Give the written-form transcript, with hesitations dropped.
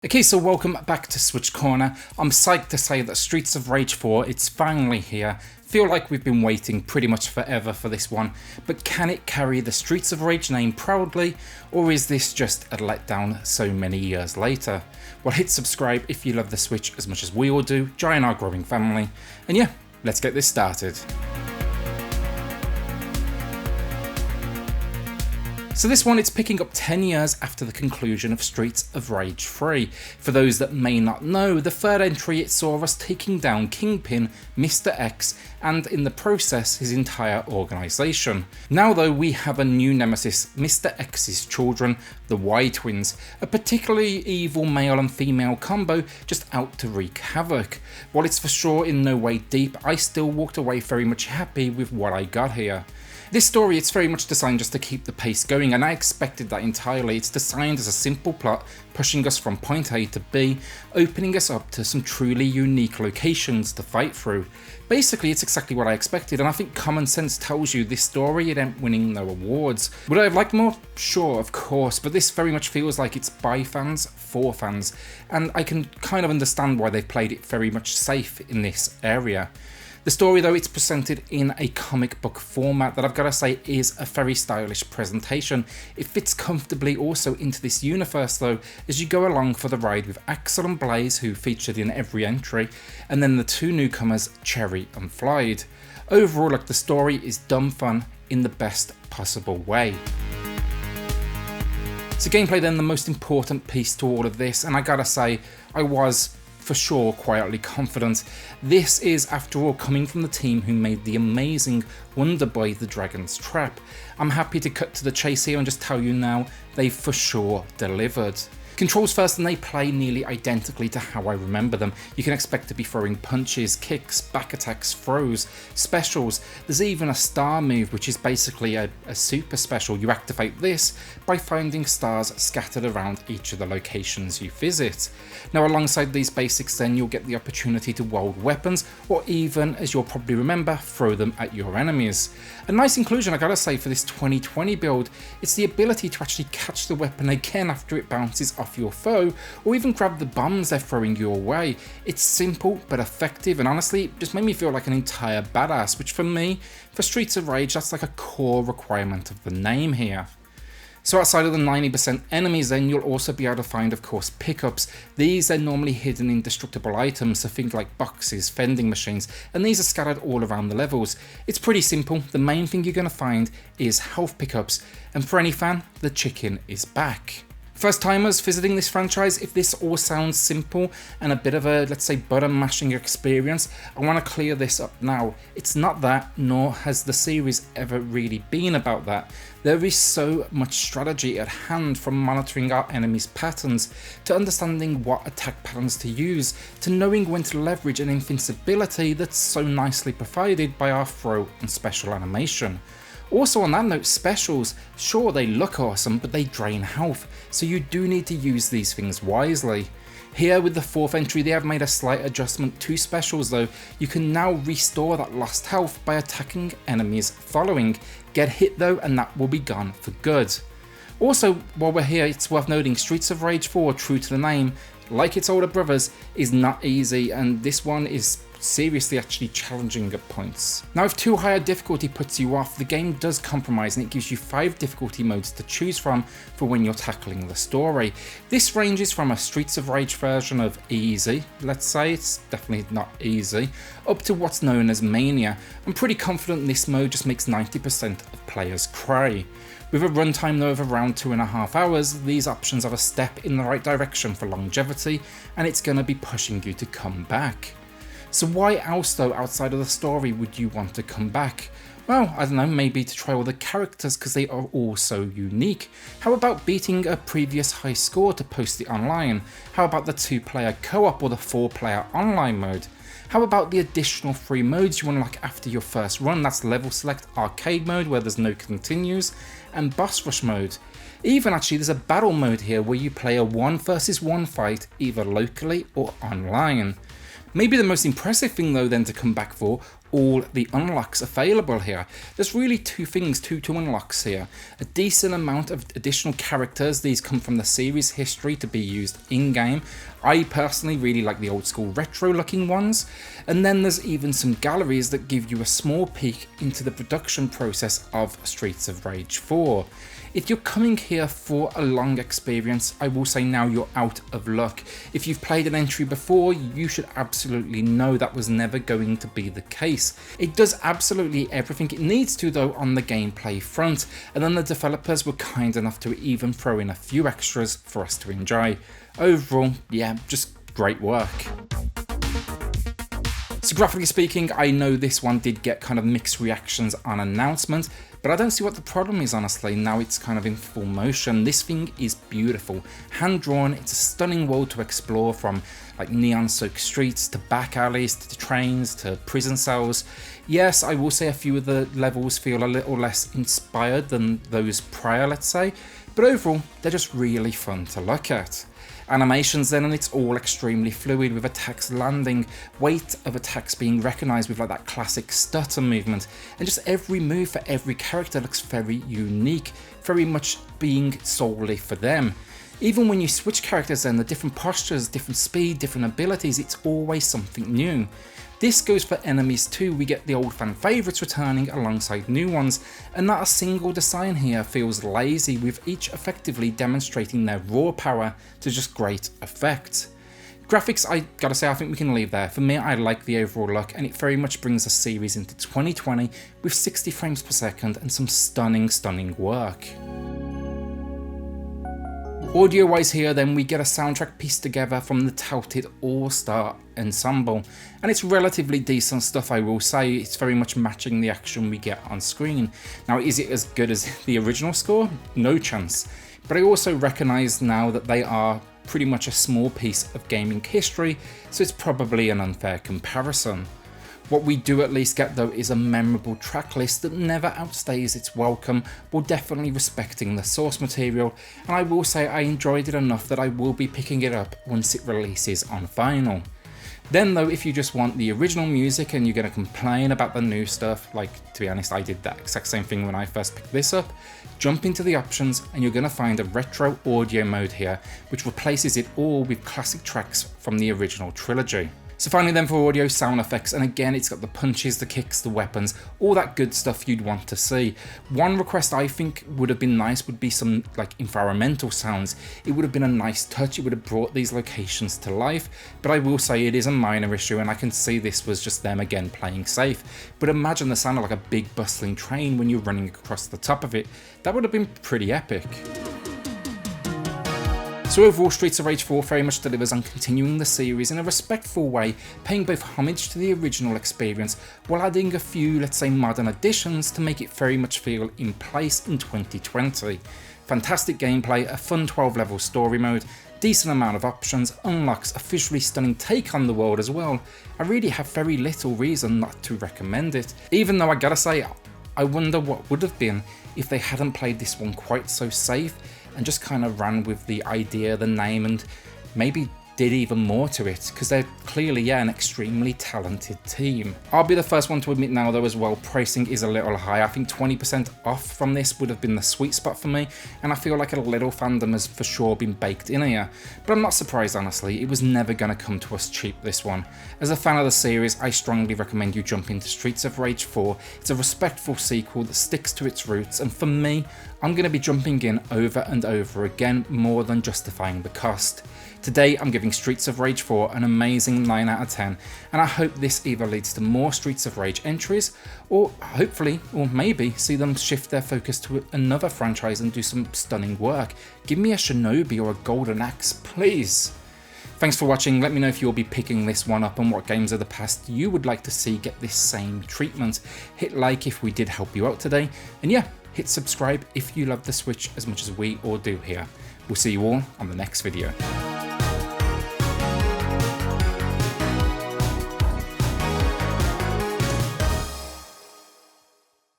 Okay, so welcome back to SwitchCorner. I'm psyched to say that Streets of Rage 4, it's finally here. Feel like we've been waiting pretty much forever for this one, but can it carry the Streets of Rage name proudly, or is this just a letdown so many years later? Well, hit subscribe if you love the Switch as much as we all do, join our growing family, and yeah, let's get this started. So this one, it's picking up 10 years after the conclusion of Streets of Rage 3. For those that may not know, the third entry it saw us taking down Kingpin, Mr. X, and in the process his entire organisation. Now though, we have a new nemesis, Mr. X's children, the Y Twins, a particularly evil male and female combo just out to wreak havoc. While it's for sure in no way deep, I still walked away very much happy with what I got here. This story, it's very much designed just to keep the pace going, and I expected that entirely. It's designed as a simple plot, pushing us from point A to B, opening us up to some truly unique locations to fight through. Basically, it's exactly what I expected, and I think common sense tells you this story, it ain't winning no awards. Would I have liked more? Sure, of course, but this very much feels like it's by fans, for fans, and I can kind of understand why they've played it very much safe in this area. The story though, it's presented in a comic book format that I've got to say is a very stylish presentation. It fits comfortably also into this universe though, as you go along for the ride with Axel and Blaze, who featured in every entry, and then the two newcomers, Cherry and Floyd. Overall, the story is dumb fun in the best possible way. So gameplay then, the most important piece to all of this, and I gotta say, I was for sure quietly confident. This is, after all, coming from the team who made the amazing Wonder Boy The Dragon's Trap. I'm happy to cut to the chase here and just tell you now, they've for sure delivered. Controls first, and they play nearly identically to how I remember them. You can expect to be throwing punches, kicks, back attacks, throws, specials. There's even a star move, which is basically a super special. You activate this by finding stars scattered around each of the locations you visit. Now alongside these basics then, you'll get the opportunity to wield weapons, or even, as you'll probably remember, throw them at your enemies. A nice inclusion, I gotta say, for this 2020 build, it's the ability to actually catch the weapon again after it bounces off your foe, or even grab the bombs they're throwing your way. It's simple but effective, and honestly it just made me feel like an entire badass, which for me, for Streets of Rage, that's like a core requirement of the name here. So outside of the 90% enemies then, you'll also be able to find, of course, pickups. These are normally hidden indestructible items, so things like boxes, vending machines, and these are scattered all around the levels. It's pretty simple. The main thing you're going to find is health pickups, and for any fan, the chicken is back. First timers visiting this franchise, if this all sounds simple and a bit of a, let's say, button mashing experience, I want to clear this up now. It's not that, nor has the series ever really been about that. There is so much strategy at hand, from monitoring our enemies' patterns, to understanding what attack patterns to use, to knowing when to leverage an invincibility that's so nicely provided by our throw and special animation. Also on that note, specials, sure they look awesome, but they drain health, so you do need to use these things wisely. Here with the fourth entry, they have made a slight adjustment to specials though. You can now restore that lost health by attacking enemies following. Get hit though, and that will be gone for good. Also, while we're here, it's worth noting Streets of Rage 4, true to the name, like its older brothers, is not easy, and this one is seriously actually challenging at points. Now if too high a difficulty puts you off, the game does compromise and it gives you 5 difficulty modes to choose from for when you're tackling the story. This ranges from a Streets of Rage version of easy, let's say, it's definitely not easy, up to what's known as mania. I'm pretty confident this mode just makes 90% of players cry. With a runtime though of around 2.5 hours, these options are a step in the right direction for longevity, and it's going to be pushing you to come back. So why else though, outside of the story, would you want to come back? Well, I don't know, maybe to try all the characters because they are all so unique. How about beating a previous high score to post it online? How about the 2-player co-op or the 4-player online mode? How about the additional 3 modes you unlock after your first run? That's level select, arcade mode where there's no continues, and boss rush mode. Even actually there's a battle mode here where you play a 1 versus 1 fight either locally or online. Maybe the most impressive thing though then to come back for, all the unlocks available here. There's really two unlocks here. A decent amount of additional characters. These come from the series history to be used in-game. I personally really like the old school retro looking ones. And then there's even some galleries that give you a small peek into the production process of Streets of Rage 4. If you're coming here for a long experience, I will say now you're out of luck. If you've played an entry before, you should absolutely know that was never going to be the case. It does absolutely everything it needs to though on the gameplay front, and then the developers were kind enough to even throw in a few extras for us to enjoy. Overall, yeah, just great work. So graphically speaking, I know this one did get kind of mixed reactions on announcement, but I don't see what the problem is honestly, now it's kind of in full motion. This thing is beautiful, hand drawn, it's a stunning world to explore, from like neon soaked streets to back alleys to trains to prison cells. Yes, I will say a few of the levels feel a little less inspired than those prior, let's say, but overall they're just really fun to look at. Animations then, and it's all extremely fluid, with attacks landing, weight of attacks being recognised with like that classic stutter movement, and just every move for every character looks very unique, very much being solely for them. Even when you switch characters then, the different postures, different speed, different abilities, it's always something new. This goes for enemies too. We get the old fan favourites returning alongside new ones, and not a single design here feels lazy, with each effectively demonstrating their raw power to just great effect. Graphics, I gotta say, I think we can leave there. For me, I like the overall look, and it very much brings the series into 2020 with 60 frames per second and some stunning work. Audio wise here then, we get a soundtrack pieced together from the touted all-star ensemble, and it's relatively decent stuff, I will say. It's very much matching the action we get on screen. Now, is it as good as the original score? No chance, but I also recognise now that they are pretty much a small piece of gaming history, so it's probably an unfair comparison. What we do at least get though is a memorable track list that never outstays its welcome, while definitely respecting the source material, and I will say I enjoyed it enough that I will be picking it up once it releases on vinyl. Then though, if you just want the original music and you're going to complain about the new stuff, like, to be honest, I did that exact same thing when I first picked this up, jump into the options and you're going to find a retro audio mode here, which replaces it all with classic tracks from the original trilogy. So finally then, for audio, sound effects, and again it's got the punches, the kicks, the weapons, all that good stuff you'd want to see. One request I think would have been nice would be some like environmental sounds. It would have been a nice touch, it would have brought these locations to life, but I will say it is a minor issue, and I can see this was just them again playing safe. But imagine the sound of like a big bustling train when you're running across the top of it. That would have been pretty epic. So overall, Streets of Rage 4 very much delivers on continuing the series in a respectful way, paying both homage to the original experience while adding a few, let's say, modern additions to make it very much feel in place in 2020. Fantastic gameplay, a fun 12-level story mode, decent amount of options, unlocks, a visually stunning take on the world as well. I really have very little reason not to recommend it, even though I gotta say, I wonder what would have been if they hadn't played this one quite so safe and just kind of ran with the idea, the name, and maybe did even more to it, because they're clearly, yeah, an extremely talented team. I'll be the first one to admit now though as well, pricing is a little high. I think 20% off from this would have been the sweet spot for me, and I feel like a little fandom has for sure been baked in here. But I'm not surprised honestly, it was never going to come to us cheap, this one. As a fan of the series, I strongly recommend you jump into Streets of Rage 4. It's a respectful sequel that sticks to its roots, and for me, I'm going to be jumping in over and over again, more than justifying the cost. Today I'm giving Streets of Rage 4 an amazing 9 out of 10, and I hope this either leads to more Streets of Rage entries, or hopefully, or maybe, see them shift their focus to another franchise and do some stunning work. Give me a Shinobi or a Golden Axe, please. Thanks for watching. Let me know if you'll be picking this one up and what games of the past you would like to see get this same treatment. Hit like if we did help you out today, and yeah, hit subscribe if you love the Switch as much as we all do here. We'll see you all on the next video.